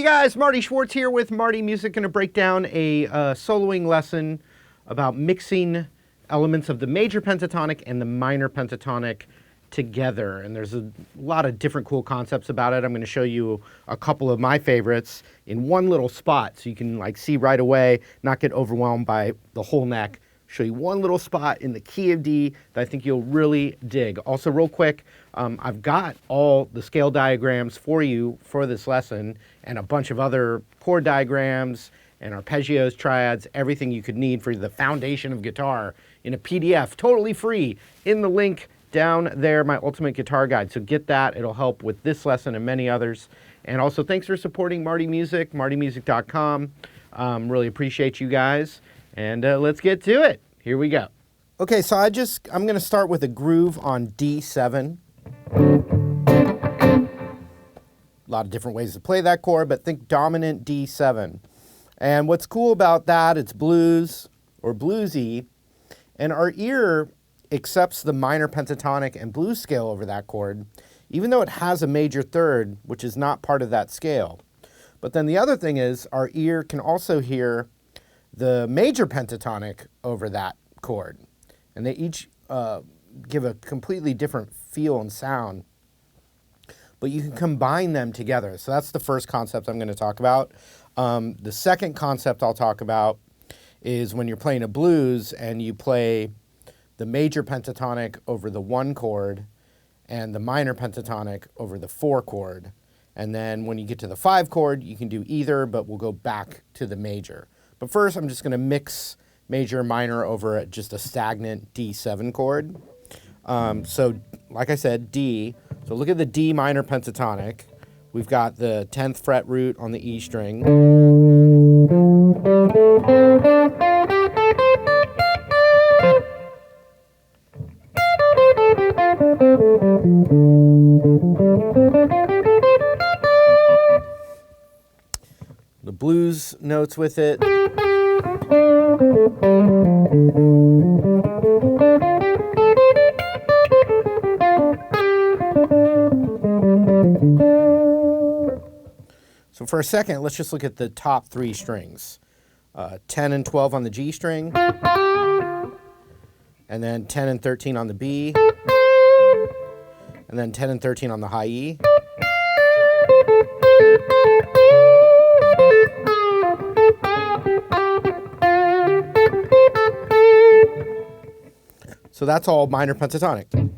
you guys, Marty Schwartz here with Marty Music. Going to break down a soloing lesson about mixing elements of the major pentatonic and the minor pentatonic together. And there's a lot of different cool concepts about it. I'm going to show you a couple of my favorites in one little spot so you can like see right away, not get overwhelmed by the whole neck. Show you one little spot in the key of D that I think you'll really dig. Also, real quick, I've got all the scale diagrams for you for this lesson and a bunch of other chord diagrams and arpeggios, triads, everything you could need for the foundation of guitar in a PDF, totally free, in the link down there, my Ultimate Guitar Guide. So get that. It'll help with this lesson and many others. And also, thanks for supporting Marty Music, martymusic.com. Really appreciate you guys. And let's get to it. Here we go. Okay, so I'm going to start with a groove on D7. A lot of different ways to play that chord, but think dominant D7. And what's cool about that, it's blues or bluesy, and our ear accepts the minor pentatonic and blues scale over that chord, even though it has a major third, which is not part of that scale. But then the other thing is our ear can also hear the major pentatonic over that chord. And they each give a completely different feel and sound. But you can combine them together. So that's the first concept I'm going to talk about. The second concept I'll talk about is when you're playing a blues and you play the major pentatonic over the 1 chord and the minor pentatonic over the 4 chord. And then when you get to the 5 chord, you can do either, but we'll go back to the major. But first, I'm just going to mix major and minor over just a stagnant D7 chord. So, like I said, D. So look at the D minor pentatonic. We've got the 10th fret root on the E string. The blues notes with it. So for a second, let's just look at the top 3 strings. 10 and 12 on the G string, and then 10 and 13 on the B, and then 10 and 13 on the high E. So that's all minor pentatonic.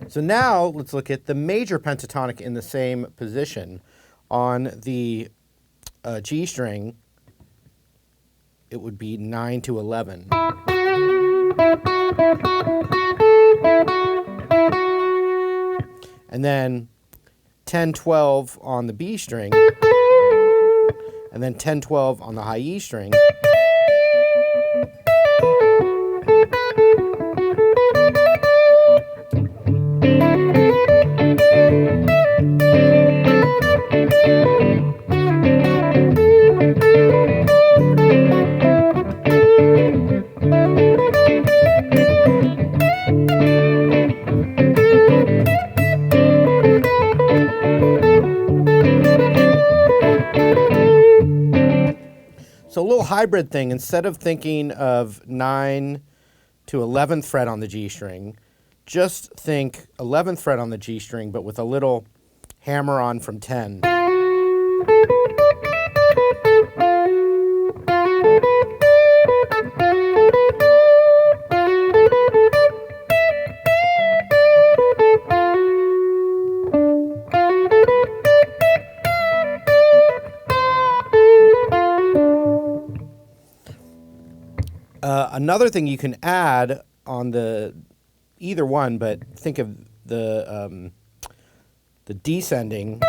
So now let's look at the major pentatonic in the same position. On the G string, it would be 9 to 11. And then 10, 12 on the B string, and then 10, 12 on the high E string. So a little hybrid thing, instead of thinking of 9 to 11th fret on the G string, just think 11th fret on the G string, but with a little hammer on from 10. Another thing you can add on the either one, but think of the descending.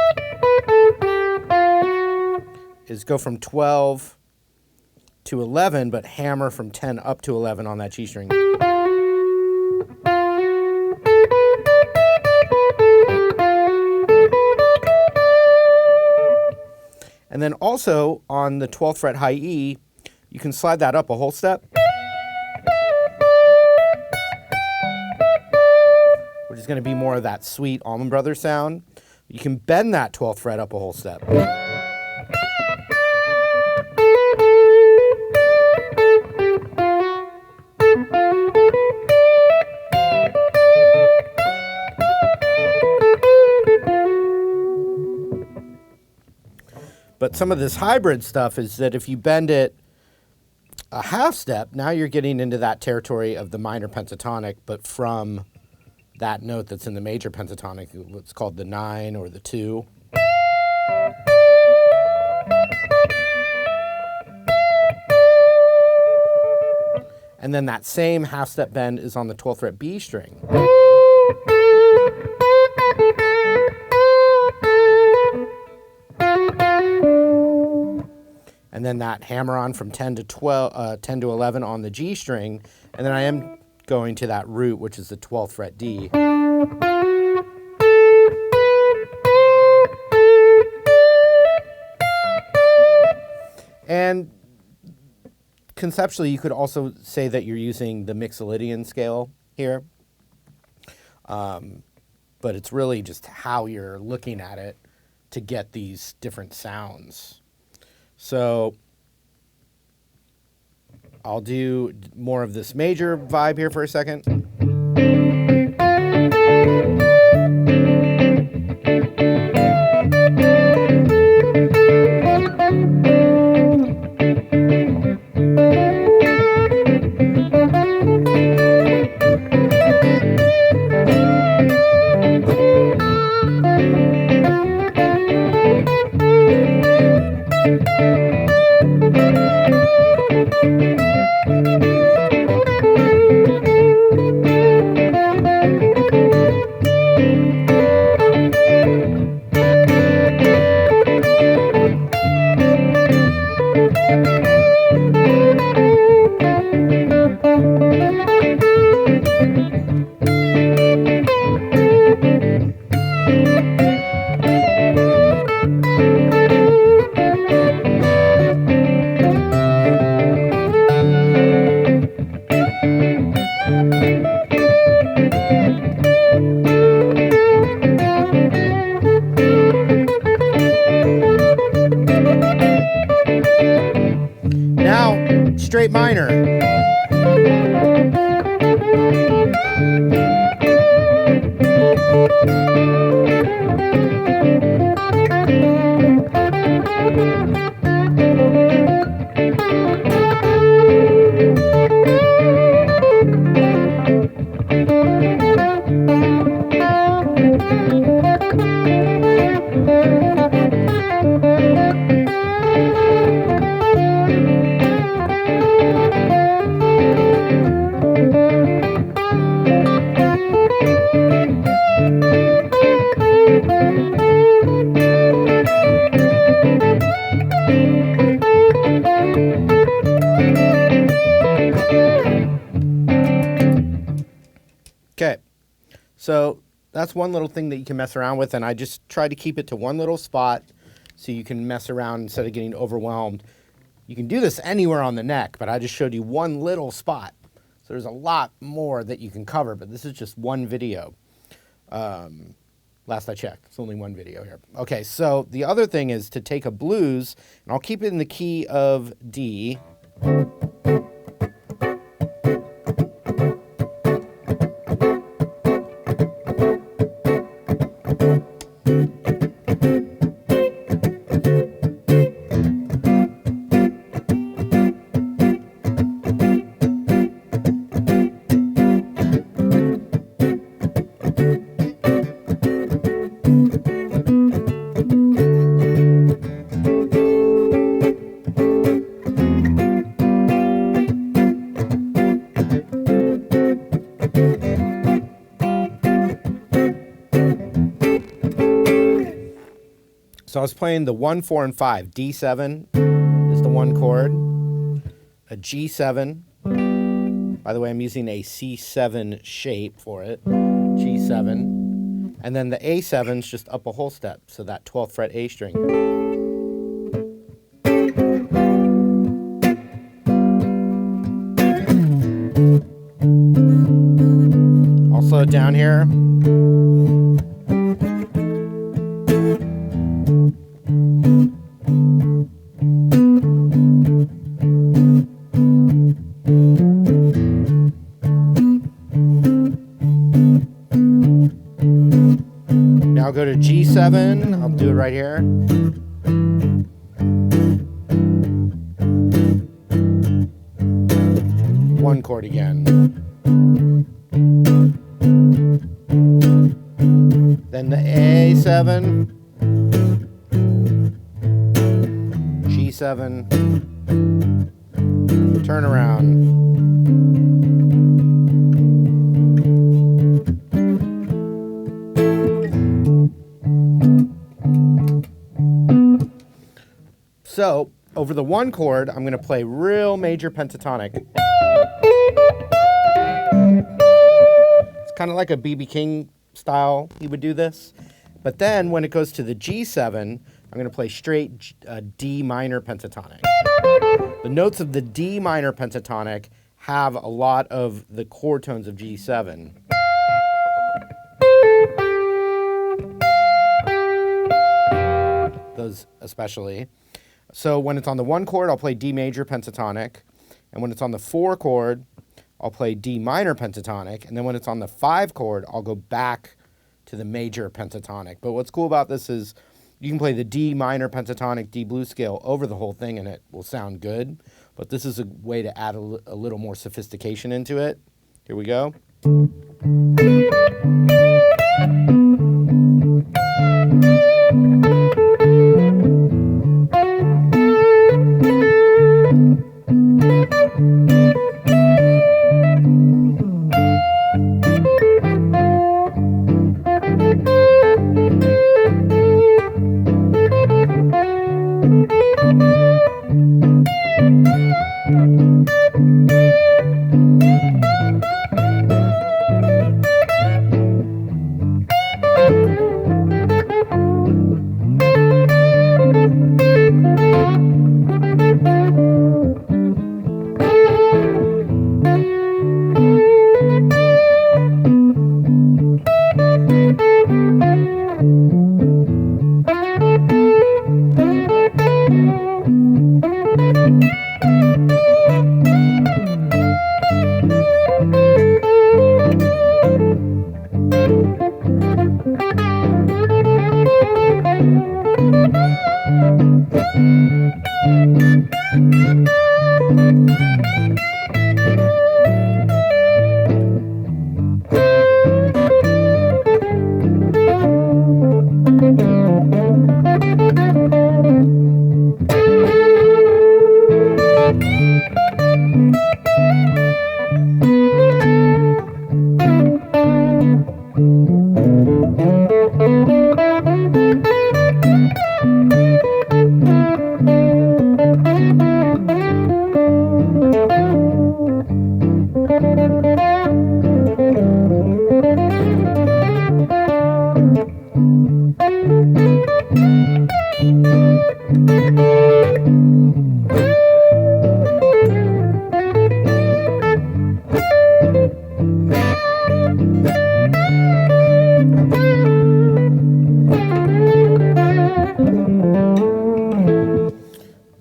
is go from 12 to 11, but hammer from 10 up to 11 on that G string. And then also on the 12th fret high E, you can slide that up a whole step, which is going to be more of that sweet Almond Brothers sound. You can bend that 12th fret up a whole step. But some of this hybrid stuff is that if you bend it a half step, now you're getting into that territory of the minor pentatonic, but from that note that's in the major pentatonic, what's called the 9 or the 2. And then that same half step bend is on the 12th fret B string. And then that hammer on from 10 to 11 on the G string, and then I am going to that root, which is the 12th fret D. And conceptually, you could also say that you're using the Mixolydian scale here, but it's really just how you're looking at it to get these different sounds. So I'll do more of this major vibe here for a second. Straight minor. Okay, so that's one little thing that you can mess around with, and I just try to keep it to one little spot so you can mess around instead of getting overwhelmed. You can do this anywhere on the neck, but I just showed you one little spot. So there's a lot more that you can cover, but this is just one video. Last I checked, it's only one video here. Okay, so the other thing is to take a blues, and I'll keep it in the key of D. I was playing the 1, 4, and 5. D7 is the 1 chord, a G7. By the way, I'm using a C7 shape for it, G7. And then the A7 is just up a whole step, so that 12th fret A string. I'll slow it down here. Now I'll go to G7. I'll do it right here. One chord again. Then the A7, G7, turn around. So, over the 1 chord, I'm going to play real major pentatonic. It's kind of like a B.B. King style, he would do this. But then when it goes to the G7, I'm going to play straight D minor pentatonic. The notes of the D minor pentatonic have a lot of the chord tones of G7. Those especially. So when it's on the 1 chord, I'll play D major pentatonic. And when it's on the 4 chord, I'll play D minor pentatonic. And then when it's on the 5 chord, I'll go back to the major pentatonic. But what's cool about this is you can play the D minor pentatonic, D blues scale over the whole thing and it will sound good. But this is a way to add a little more sophistication into it. Here we go.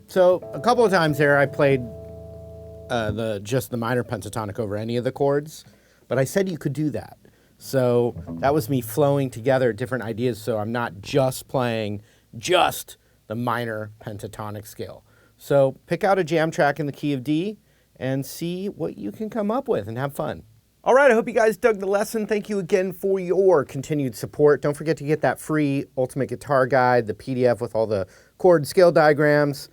So a couple of times there I played just the minor pentatonic over any of the chords, but I said you could do that. So that was me flowing together different ideas, so I'm not just playing just the minor pentatonic scale. So pick out a jam track in the key of D and see what you can come up with and have fun. All right, I hope you guys dug the lesson. Thank you again for your continued support. Don't forget to get that free Ultimate Guitar Guide, the PDF with all the chord scale diagrams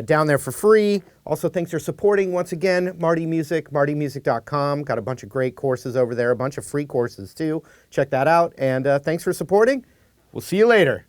down there for free. Also, thanks for supporting, once again, Marty Music, martymusic.com. Got a bunch of great courses over there, a bunch of free courses too. Check that out, and thanks for supporting. We'll see you later.